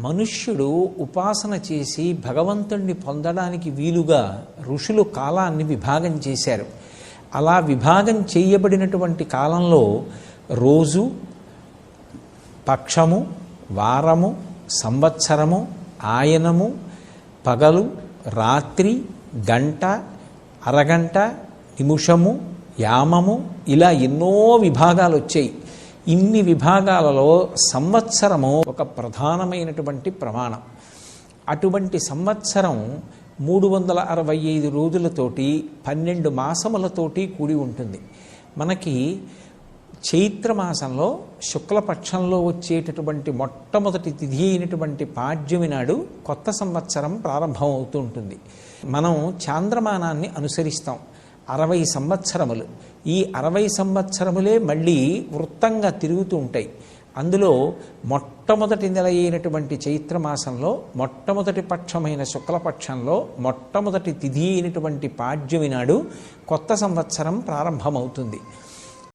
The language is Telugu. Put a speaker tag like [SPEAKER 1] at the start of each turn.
[SPEAKER 1] మనుష్యుడు ఉపాసన చేసి భగవంతుణ్ణి పొందడానికి వీలుగా ఋషులు కాలాన్ని విభాగం చేశారు. అలా విభాగం చేయబడినటువంటి కాలంలో రోజు, పక్షము, వారము, సంవత్సరము, ఆయనము, పగలు, రాత్రి, గంట, అరగంట, నిమిషము, యామము, ఇలా ఎన్నో విభాగాలు వచ్చాయి. ఇన్ని విభాగాలలో సంవత్సరము ఒక ప్రధానమైనటువంటి ప్రమాణం. అటువంటి సంవత్సరం 365 రోజులతోటి 12 మాసములతోటి కూడి ఉంటుంది. మనకి చైత్రమాసంలో శుక్లపక్షంలో వచ్చేటటువంటి మొట్టమొదటి తిథి అయినటువంటి పాడ్యమి నాడు కొత్త సంవత్సరం ప్రారంభం అవుతూ ఉంటుంది. మనం చాంద్రమానాన్ని అనుసరిస్తాం. 60 సంవత్సరములు. ఈ 60 సంవత్సరములే మళ్ళీ వృత్తంగా తిరుగుతూ ఉంటాయి. అందులో మొట్టమొదటి నెల అయినటువంటి చైత్రమాసంలో మొట్టమొదటి పక్షమైన శుక్లపక్షంలో మొట్టమొదటి తిథి అయినటువంటి పాడ్యమి నాడు కొత్త సంవత్సరం ప్రారంభమవుతుంది.